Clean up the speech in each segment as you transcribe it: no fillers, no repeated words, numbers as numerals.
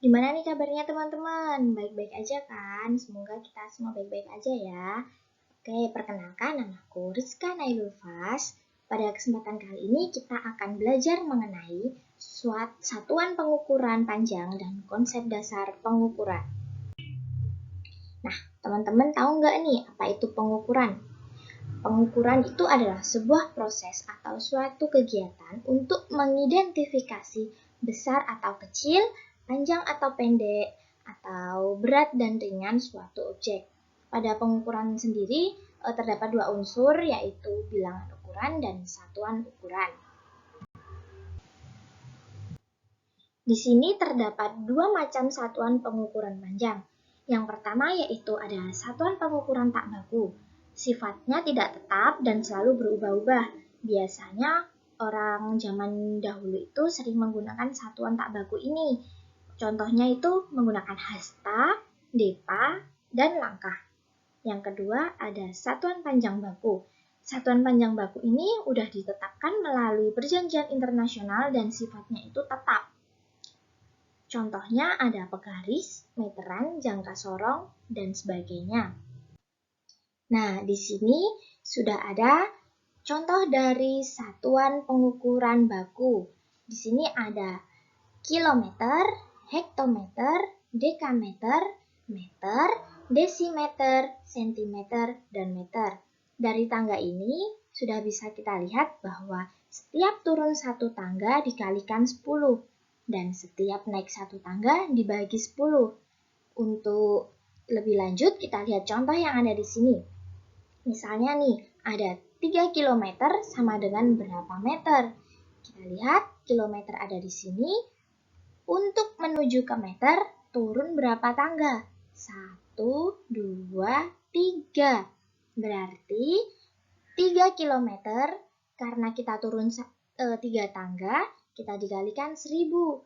Gimana nih kabarnya teman-teman? Baik-baik aja kan? Semoga kita semua baik-baik aja ya. Oke, perkenalkan namaku Rizka Nailulfas. Pada kesempatan kali ini kita akan belajar mengenai satuan pengukuran panjang dan konsep dasar pengukuran. Nah, teman-teman tahu nggak nih apa itu pengukuran? Pengukuran itu adalah sebuah proses atau suatu kegiatan untuk mengidentifikasi besar atau kecil, panjang atau pendek, atau berat dan ringan suatu objek. Pada pengukuran sendiri terdapat dua unsur, yaitu bilangan ukuran dan satuan ukuran. Di sini terdapat dua macam satuan pengukuran panjang. Yang pertama yaitu ada satuan pengukuran tak baku. Sifatnya tidak tetap dan selalu berubah-ubah. Biasanya orang zaman dahulu itu sering menggunakan satuan tak baku ini. Contohnya itu menggunakan hasta, depa, dan langkah. Yang kedua ada satuan panjang baku. Satuan panjang baku ini udah ditetapkan melalui perjanjian internasional dan sifatnya itu tetap. Contohnya ada pegaris, meteran, jangka sorong, dan sebagainya. Nah, di sini sudah ada contoh dari satuan pengukuran baku. Di sini ada kilometer, hektometer, dekameter, meter, desimeter, sentimeter, dan meter. Dari tangga ini sudah bisa kita lihat bahwa setiap turun satu tangga dikalikan 10 dan setiap naik satu tangga dibagi 10. Untuk lebih lanjut kita lihat contoh yang ada di sini. Misalnya nih, ada 3 km sama dengan berapa meter? Kita lihat kilometer ada di sini. Untuk menuju ke meter, turun berapa tangga? 1, 2, 3. Berarti 3 km karena kita turun 3 tangga, kita dikalikan 1000.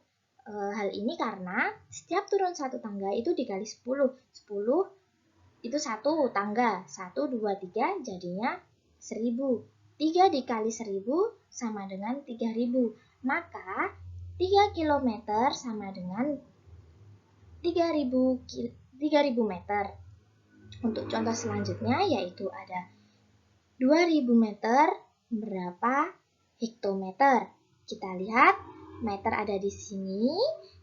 Hal ini karena setiap turun satu tangga itu dikali 10. 10 itu satu tangga. 1, 2, 3 jadinya 1000. 3 dikali 1000 sama dengan 3000. Maka 3 km sama dengan 3000 meter. Untuk contoh selanjutnya yaitu ada 2000 meter berapa hektometer. Kita lihat meter ada di sini,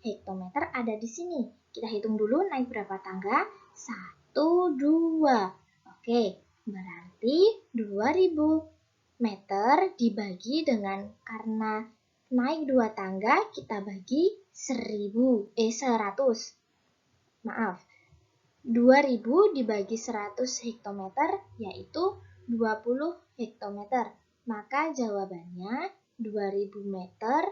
hektometer ada di sini. Kita hitung dulu naik berapa tangga? 1, 2. Oke, berarti 2000 meter dibagi dengan karena naik 2 tangga kita bagi 100. Maaf. 2000 dibagi 100 hektometer yaitu 20 hektometer. Maka jawabannya 2000 meter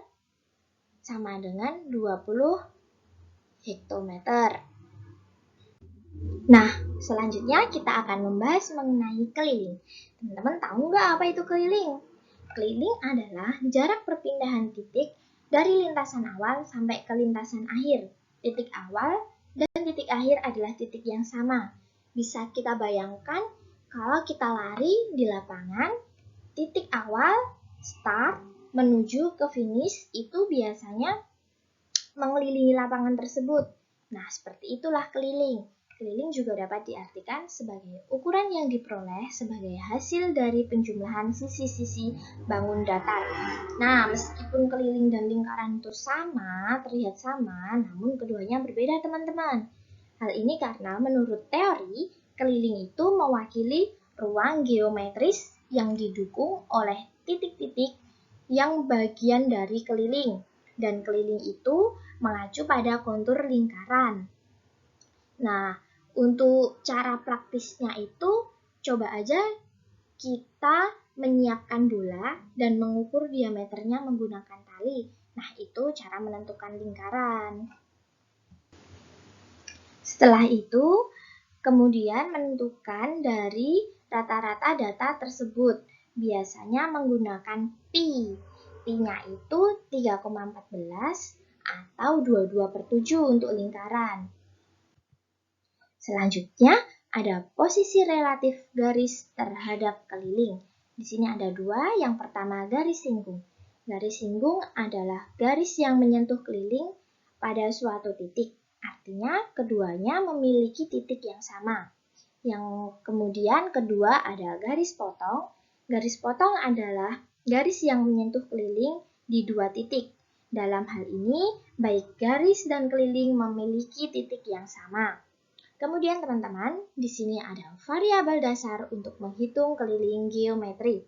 sama dengan 20 hektometer. Nah, selanjutnya kita akan membahas mengenai keliling. Teman-teman tahu nggak apa itu keliling? Keliling adalah jarak perpindahan titik dari lintasan awal sampai ke lintasan akhir. Titik awal dan titik akhir adalah titik yang sama. Bisa kita bayangkan kalau kita lari di lapangan, titik awal, start, menuju ke finish itu biasanya mengelilingi lapangan tersebut. Nah, seperti itulah keliling. Keliling juga dapat diartikan sebagai ukuran yang diperoleh sebagai hasil dari penjumlahan sisi-sisi bangun datar. Nah, meskipun keliling dan lingkaran itu sama, terlihat sama, namun keduanya berbeda teman-teman. Hal ini karena menurut teori, keliling itu mewakili ruang geometris yang didukung oleh titik-titik yang bagian dari keliling. Dan keliling itu mengacu pada kontur lingkaran. Nah, untuk cara praktisnya itu, coba aja kita menyiapkan bola dan mengukur diameternya menggunakan tali. Nah, itu cara menentukan lingkaran. Setelah itu, kemudian menentukan dari rata-rata data tersebut. Biasanya menggunakan pi. Pi-nya itu 3,14 atau 22/7 untuk lingkaran. Selanjutnya, ada posisi relatif garis terhadap keliling. Di sini ada dua. Yang pertama, garis singgung. Garis singgung adalah garis yang menyentuh keliling pada suatu titik. Artinya keduanya memiliki titik yang sama. Yang kemudian kedua ada garis potong. Garis potong adalah garis yang menyentuh keliling di dua titik. Dalam hal ini, baik garis dan keliling memiliki titik yang sama. Kemudian teman-teman, di sini ada variabel dasar untuk menghitung keliling geometri.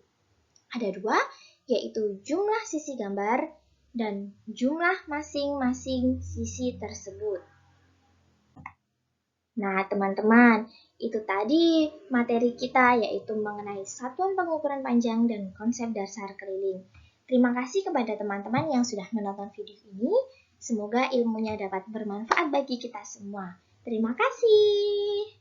Ada dua, yaitu jumlah sisi gambar dan jumlah masing-masing sisi tersebut. Nah, teman-teman, itu tadi materi kita yaitu mengenai satuan pengukuran panjang dan konsep dasar keliling. Terima kasih kepada teman-teman yang sudah menonton video ini. Semoga ilmunya dapat bermanfaat bagi kita semua. Terima kasih.